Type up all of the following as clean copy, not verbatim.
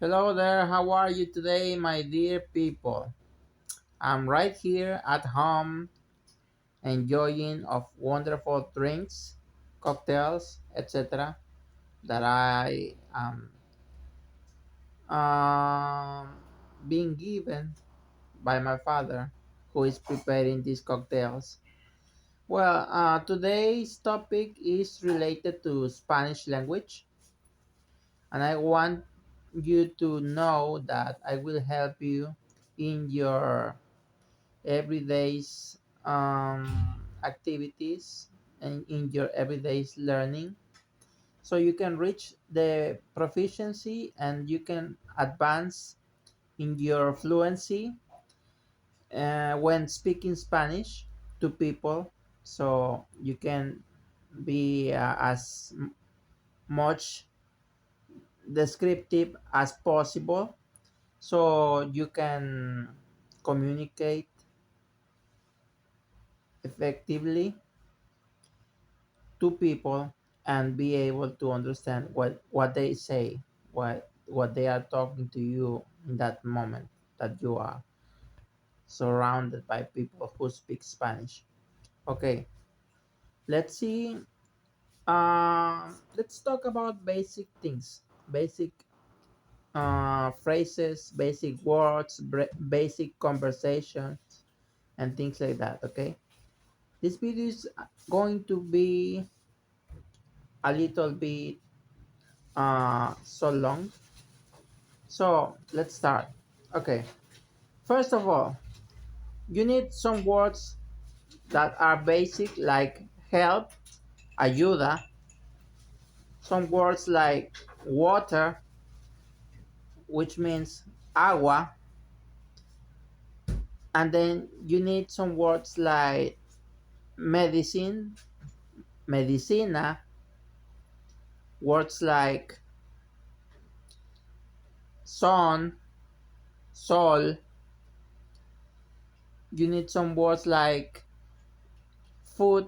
Hello there, how are you today, my dear people? I'm right here at home enjoying of wonderful drinks, cocktails, etc. that I am being given by my father who is preparing these cocktails. Well, today's topic is related to Spanish language, and I want you to know that I will help you in your everyday's activities and in your everyday's learning, so you can reach the proficiency and you can advance in your fluency when speaking Spanish to people, so you can be as much descriptive as possible, so you can communicate effectively to people and be able to understand what they say, what they are talking to you in that moment that you are surrounded by people who speak Spanish. Okay, let's see. Let's talk about basic things, basic phrases, basic words, basic conversations, and things like that. Okay, this video is going to be a little bit so long. So let's start. Okay. First of all, you need some words that are basic like help, ayuda, some words like water, which means agua, and then you need some words like medicine, medicina, words like son, sol. You need some words like food,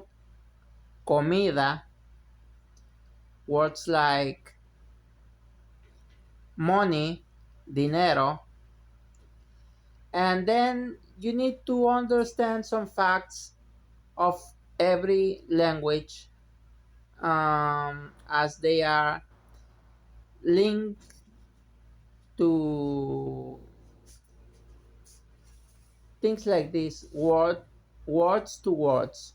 comida, words like money, dinero, and then you need to understand some facts of every language as they are linked to things like this words to words.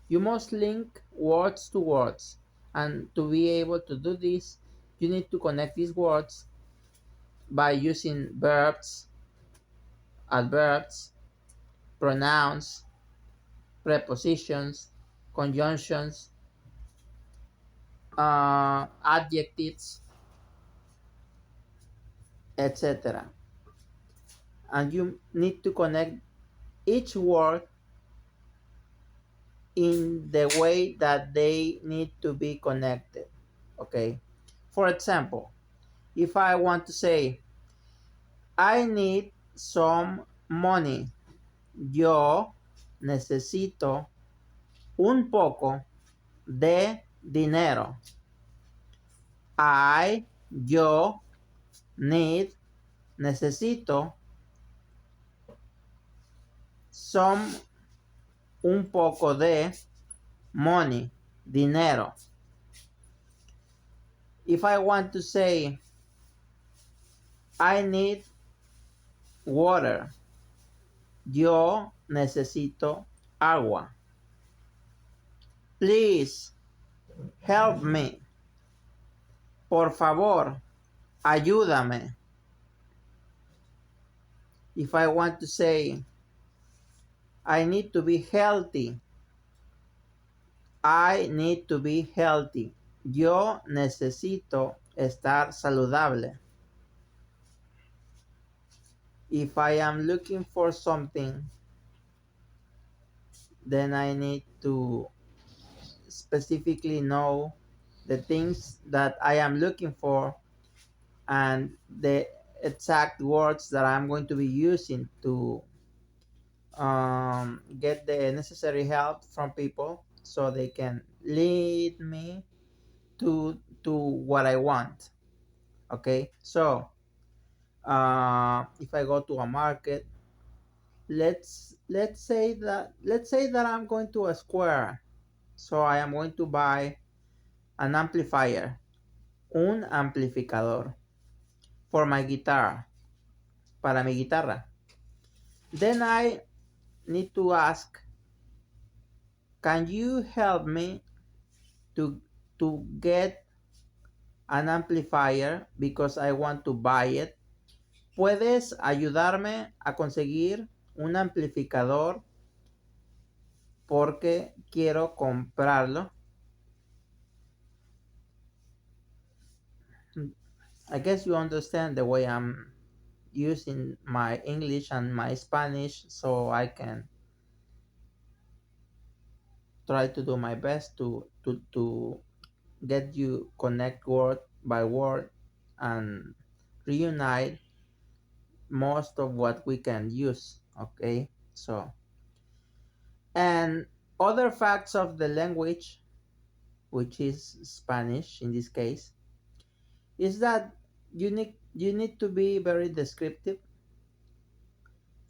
You must link words to words, and to be able to do this you need to connect these words by using verbs, adverbs, pronouns, prepositions, conjunctions, adjectives, etc. And you need to connect each word in the way that they need to be connected. Okay. For example, if I want to say, I need some money, yo necesito un poco de dinero. Yo need, necesito some, un poco de money, dinero. If I want to say, I need water, yo necesito agua. Please help me. Por favor, ayúdame. If I want to say, I need to be healthy, I need to be healthy. Yo necesito estar saludable. If I am looking for something, then I need to specifically know the things that I am looking for and the exact words that I'm going to be using to get the necessary help from people so they can lead me to what I want. Okay, so If I go to a market, let's say that I'm going to a square, so I am going to buy an amplifier, un amplificador, for my guitar, para mi guitarra. Then I need to ask, can you help me to get an amplifier because I want to buy it? ¿Puedes ayudarme a conseguir un amplificador porque quiero comprarlo? I guess you understand the way I'm using my English and my Spanish, so I can try to do my best to get you connect word by word and reunite most of what we can use. Okay, so, and other facts of the language, which is Spanish in this case, is that you need to be very descriptive.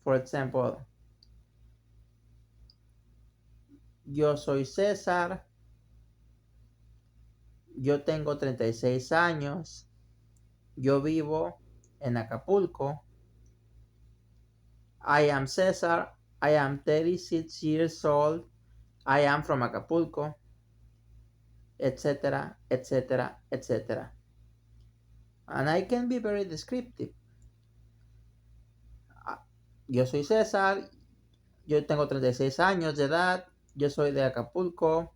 For example, yo soy César, yo tengo 36 años, yo vivo en Acapulco, I am César, I am 36 years old, I am from Acapulco, etc., etc., etc. And I can be very descriptive. Ah, yo soy César, yo tengo 36 años de edad, yo soy de Acapulco,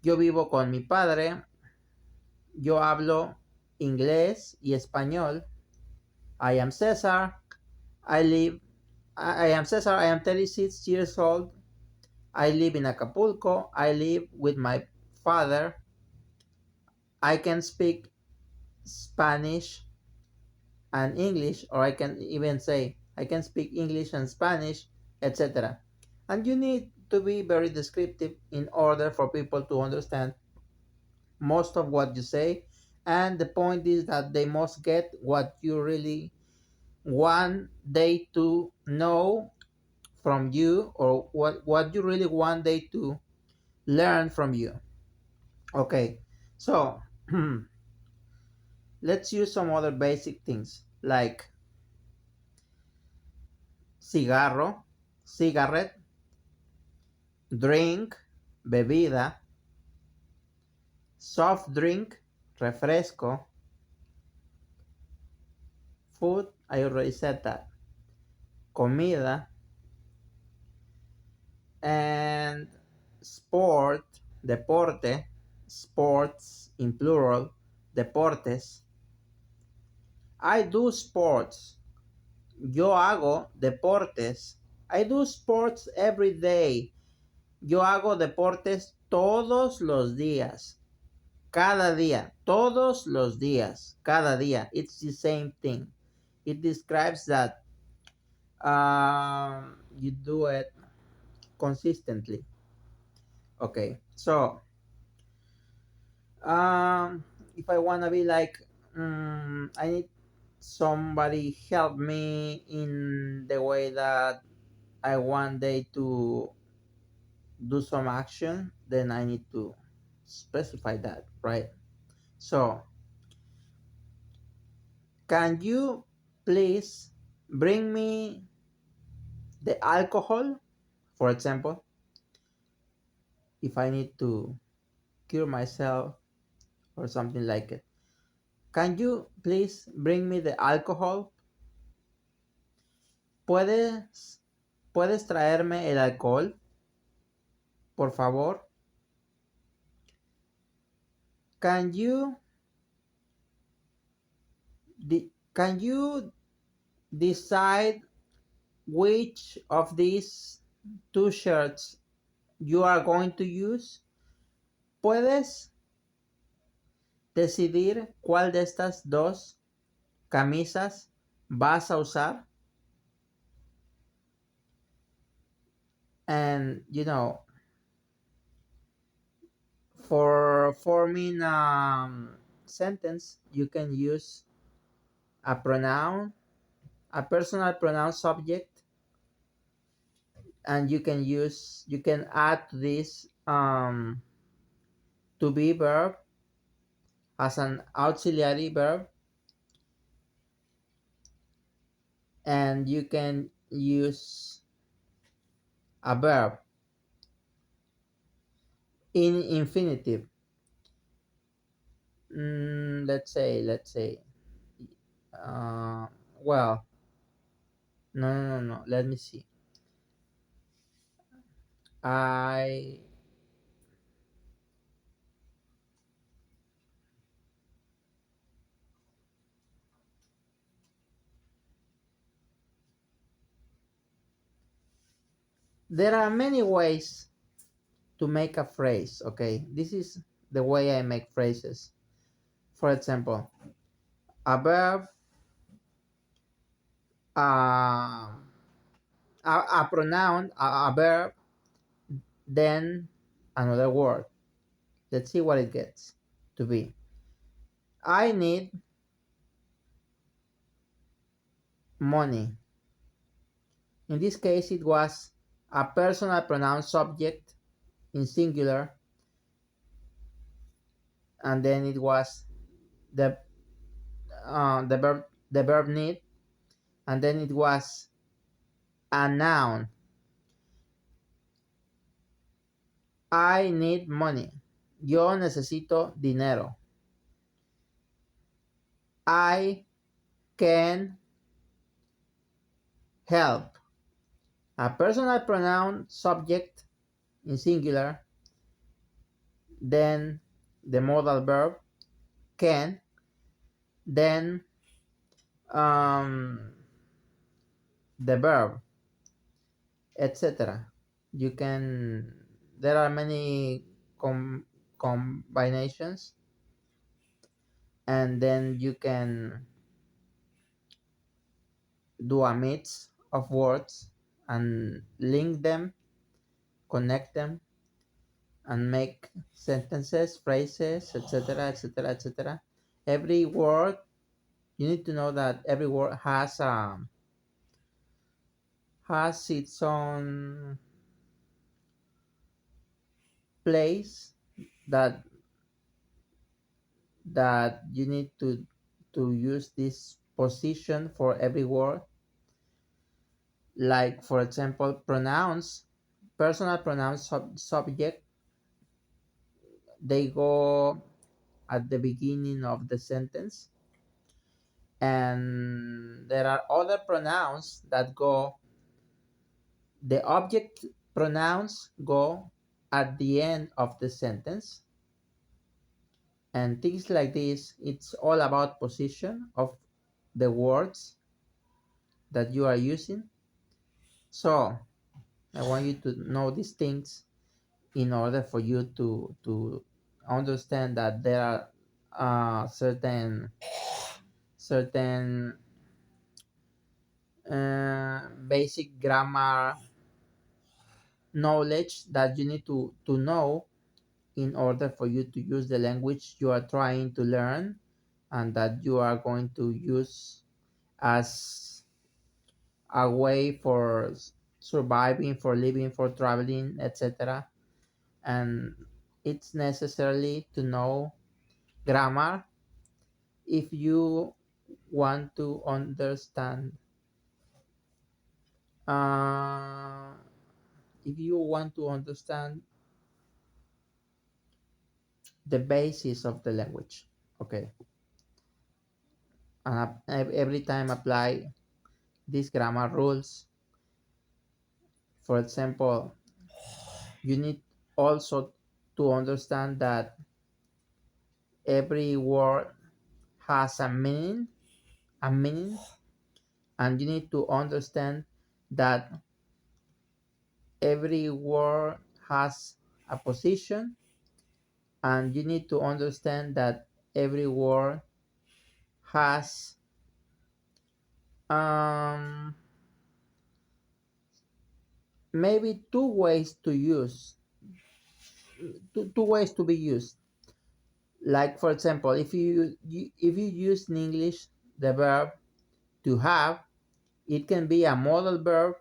yo vivo con mi padre, yo hablo inglés y español. I am César, I live, I am César, I am 36 years old, I live in Acapulco, I live with my father, I can speak Spanish and English, or I can even say I can speak English and Spanish, etc. And you need to be very descriptive in order for people to understand most of what you say. And the point is that they must get what you really want they to know from you, or what you really want they to learn from you. Okay, so let's use some other basic things like cigarro, cigarette, drink, bebida, soft drink, refresco, food, I already said that, comida, and sport, deporte, sports in plural, deportes. I do sports. Yo hago deportes. I do sports every day. Yo hago deportes todos los días. Cada día. Todos los días. Cada día. It's the same thing. It describes that you do it consistently. Okay. So, if I want to be like, I need somebody help me in the way that I want they to do some action, then I need to specify that, right? So, can you please bring me the alcohol? For example, if I need to cure myself or something like it. Can you please bring me the alcohol? ¿Puedes traerme el alcohol? Por favor. Can you can you decide which of these two shirts you are going to use? ¿Puedes decidir cuál de estas dos camisas vas a usar? And for forming a sentence, you can use a pronoun, a personal pronoun subject, and you can add to this to be verb as an auxiliary verb, and you can use a verb in infinitive. Let's say uh, well, no, let me see. I There are many ways to make a phrase. Okay, this is the way I make phrases. For example, a verb, uh, a pronoun, a verb, then another word. Let's see what it gets to be. I need money. In this case, it was a personal pronoun subject in singular, and then it was the the verb need, and then it was a noun. I need money. Yo necesito dinero. I can help. A personal pronoun subject in singular, then the modal verb can, then um, the verb, etc. You can. There are many combinations, and then you can do a mix of words and link them, connect them, and make sentences, phrases, etc., etc., etc. Every word, you need to know that every word has its own place that you need to use this position for every word. Like for example, pronouns, personal pronouns subject, they go at the beginning of the sentence, and there are other pronouns that go, the object pronouns go at the end of the sentence, and things like this. It's all about position of the words that you are using. So I want you to know these things in order for you to understand that there are certain basic grammar knowledge that you need to know in order for you to use the language you are trying to learn, and that you are going to use as a way for surviving, for living, for traveling, etc. And it's necessarily to know grammar if you want to understand uh, if you want to understand the basis of the language. Okay, and every time apply these grammar rules. For example, you need also to understand that every word has a meaning, and you need to understand that every word has a position, and you need to understand that every word has um, maybe two ways to be used. Like for example, if you use in English the verb to have. It can be a modal verb,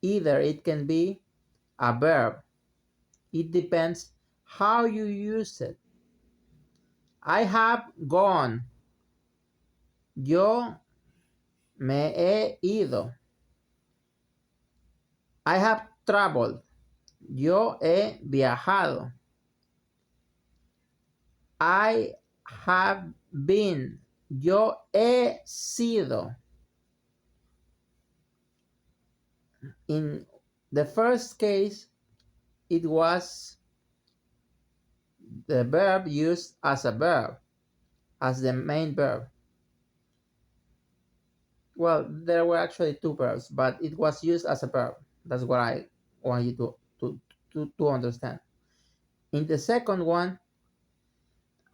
either it can be a verb. It depends how you use it. I have gone. Yo me he ido. I have traveled. Yo he viajado. I have been. Yo he sido. In the first case, it was the verb used as a verb, as the main verb. Well, there were actually two verbs, but it was used as a verb. That's what I want you to understand. In the second one,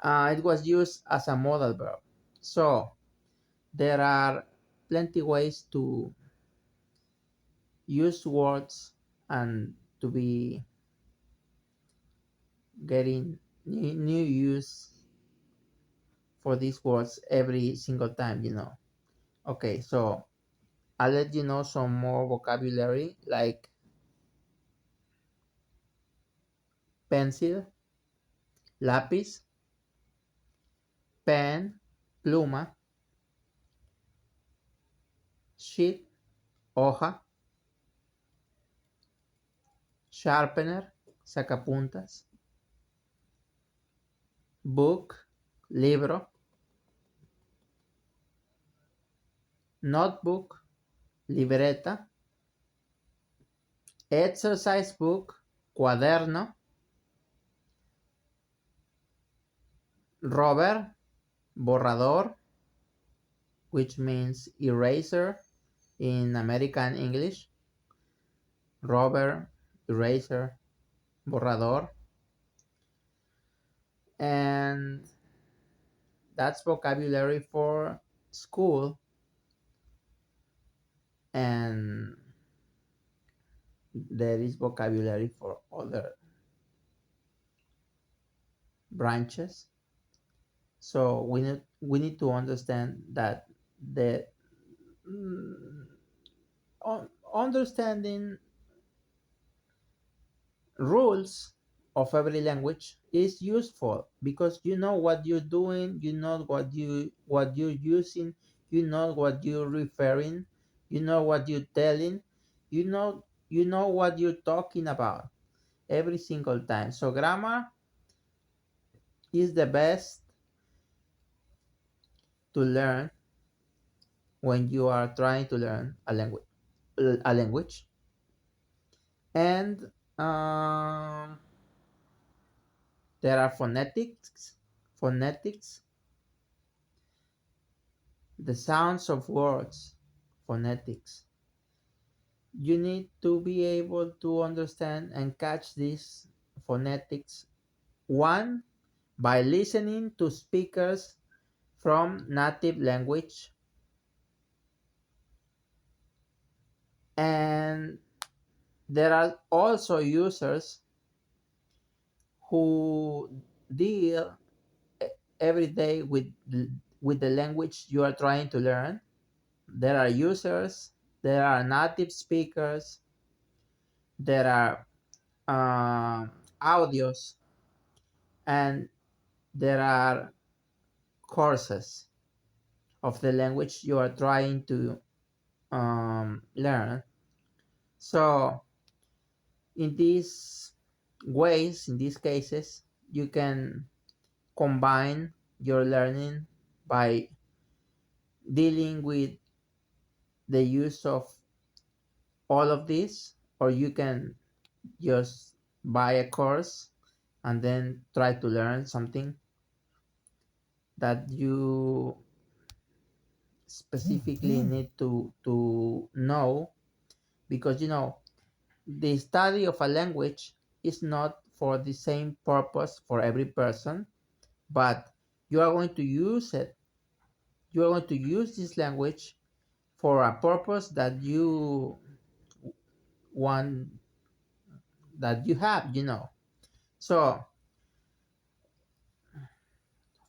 it was used as a modal verb. So there are plenty ways to use words and to be getting new use for these words every single time. Okay, so I'll let you know some more vocabulary like pencil, lápiz, pen, pluma, sheet, hoja, sharpener, sacapuntas, book, libro, notebook, libreta, exercise book, cuaderno, rubber, borrador, which means eraser in American English, rubber, eraser, borrador, and that's vocabulary for school. And there is vocabulary for other branches. So we need to understand that the understanding rules of every language is useful because you know what you're doing, you know what you're using, you know what you're referring, you know what you're telling, you know what you're talking about every single time. So grammar is the best to learn when you are trying to learn a language. And um, there are phonetics, the sounds of words, phonetics. You need to be able to understand and catch these phonetics. One, by listening to speakers from native language, and there are also users who deal every day with the language you are trying to learn. There are users, there are native speakers, there are audios, and there are courses of the language you are trying to learn. So, in these ways, in these cases, you can combine your learning by dealing with the use of all of this, or you can just buy a course and then try to learn something that you specifically need to know, because the study of a language is not for the same purpose for every person, but you are going to use it. You are going to use this language for a purpose that you want, that you have. So,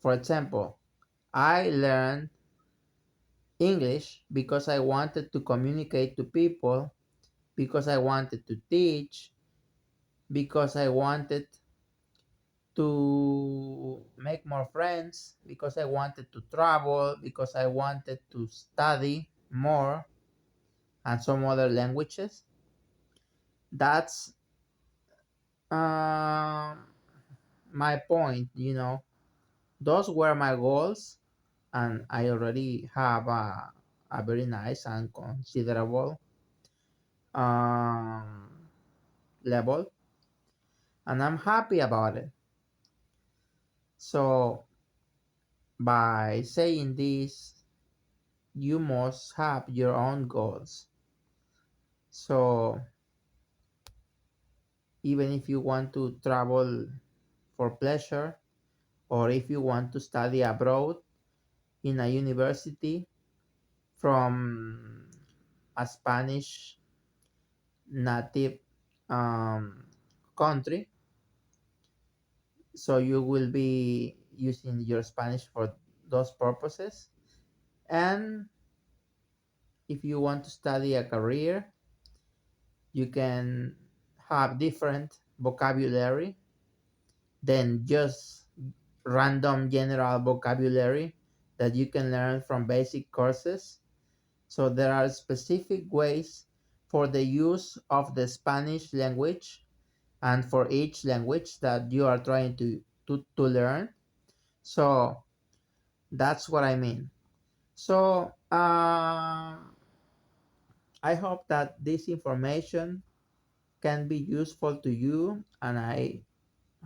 for example, I learned English because I wanted to communicate to people, because I wanted to teach, because I wanted to make more friends, because I wanted to travel, because I wanted to study more and some other languages. That's um, my point. Those were my goals, and I already have a very nice and considerable um, level, and I'm happy about it. So, by saying this, you must have your own goals. So, even if you want to travel for pleasure, or if you want to study abroad in a university from a Spanish native um, country, so you will be using your Spanish for those purposes. And if you want to study a career, you can have different vocabulary than just random general vocabulary that you can learn from basic courses. So there are specific ways for the use of the Spanish language and for each language that you are trying to learn. So that's what I mean. So I hope that this information can be useful to you, and I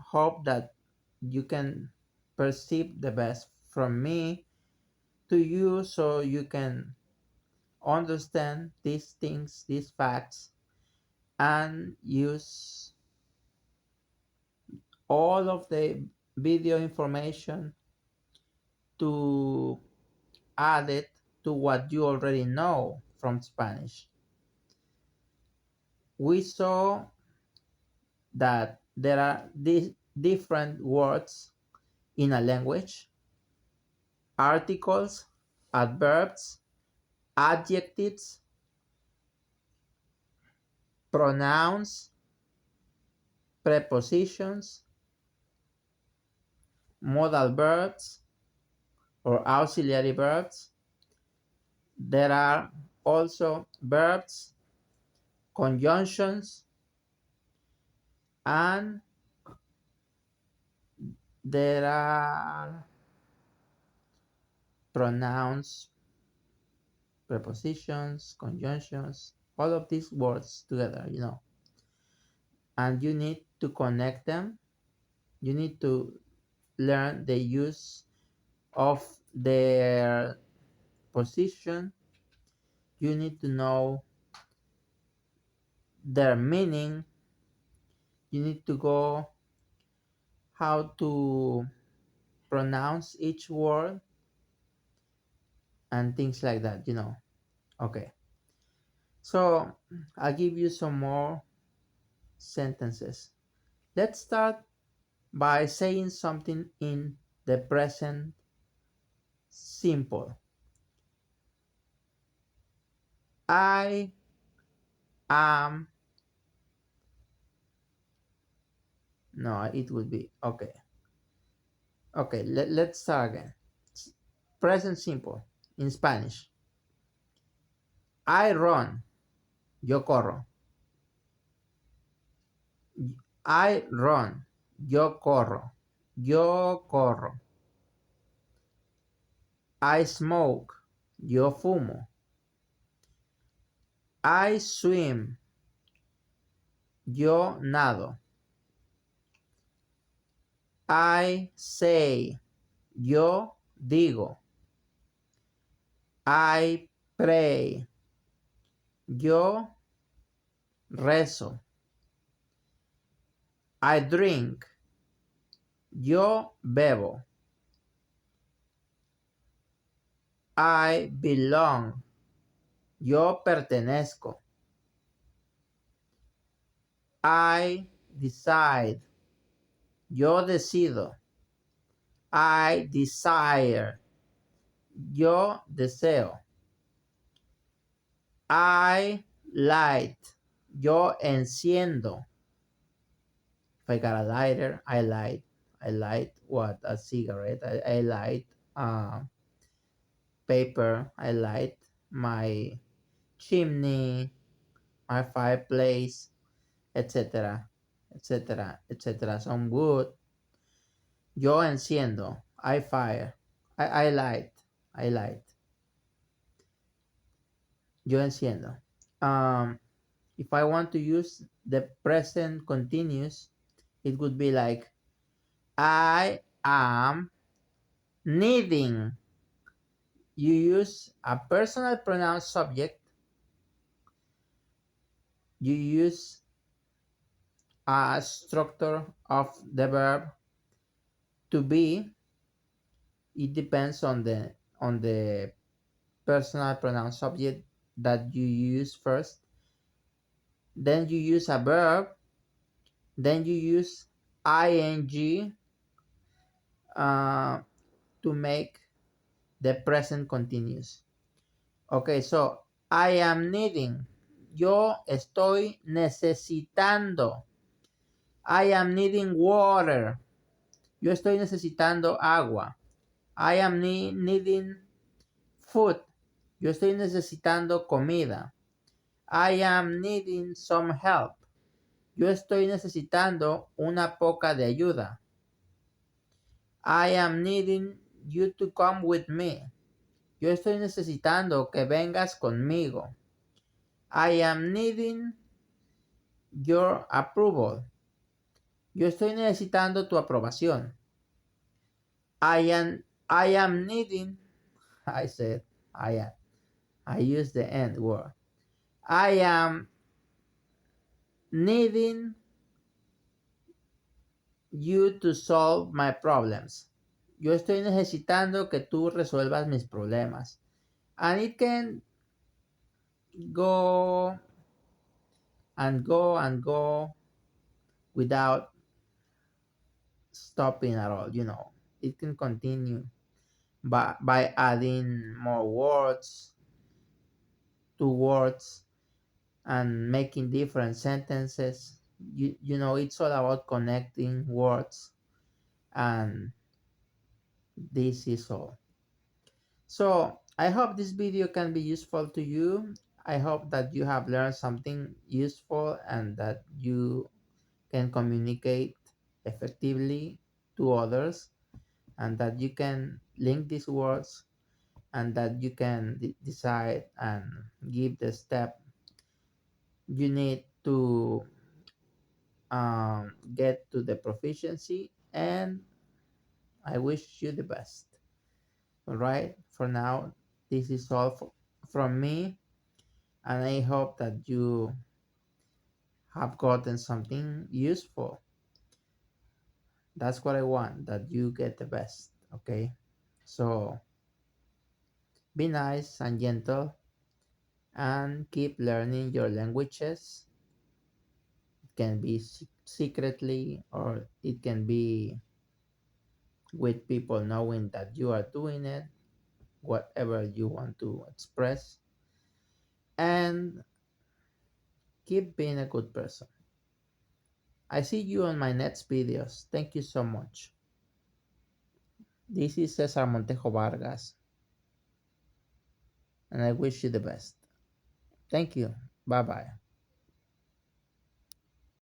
hope that you can perceive the best from me to you so you can understand these things, these facts, and use all of the video information to add it to what you already know from Spanish. We saw that there are these different words in a language: articles, adverbs, adjectives, pronouns, prepositions, modal verbs or auxiliary verbs. There are also verbs, conjunctions, and there are pronouns, prepositions, conjunctions, all of these words together. And you need to connect them. You need to learn the use of their position. You need to know their meaning. You need to go how to pronounce each word and things like that. Okay. So I'll give you some more sentences. Let's start by saying something in the present simple. I am. No, it would be okay. Okay, let's start again. Present simple in Spanish. I run. Yo corro. I run. Yo corro. Yo corro. I smoke. Yo fumo. I swim. Yo nado. I say. Yo digo. I pray. Yo rezo. I drink. Yo bebo. I belong. Yo pertenezco. I decide. Yo decido. I desire. Yo deseo. I light. Yo enciendo. If I got a lighter, I light. I light what? A cigarette. I light paper. I light my chimney, my fireplace, etc. etc. etc. Some wood. Yo enciendo. I fire. I light. I light. Yo enciendo. Um, if I want to use the present continuous, it would be like I am needing. You use a personal pronoun subject. You use a structure of the verb to be. It depends on the personal pronoun subject that you use first. Then you use a verb. Then you use ing uh, to make the present continuous. Okay, so I am needing. Yo estoy necesitando. I am needing water. Yo estoy necesitando agua. I am needing food. Yo estoy necesitando comida. I am needing some help. Yo estoy necesitando una poca de ayuda. I am needing you to come with me. Yo estoy necesitando que vengas conmigo. I am needing your approval. Yo estoy necesitando tu aprobación. I am needing. I said I am. I use the end word. I am needing you to solve my problems. Yo estoy necesitando que tú resuelvas mis problemas. And it can go and go and go without stopping at all. It can continue by adding more words, two words, and making different sentences. It's all about connecting words, and this is all. So I hope this video can be useful to you. I hope that you have learned something useful and that you can communicate effectively to others, and that you can link these words, and that you can decide and give the step you need to get to the proficiency. And I wish you the best. All right, for now, this is all from me, and I hope that you have gotten something useful. That's what I want, that you get the best. Okay, so be nice and gentle, and keep learning your languages. It can be secretly, or it can be with people knowing that you are doing it, whatever you want to express. And keep being a good person. I see you on my next videos. Thank you so much. This is Cesar Montejo Vargas, and I wish you the best. Thank you. Bye bye.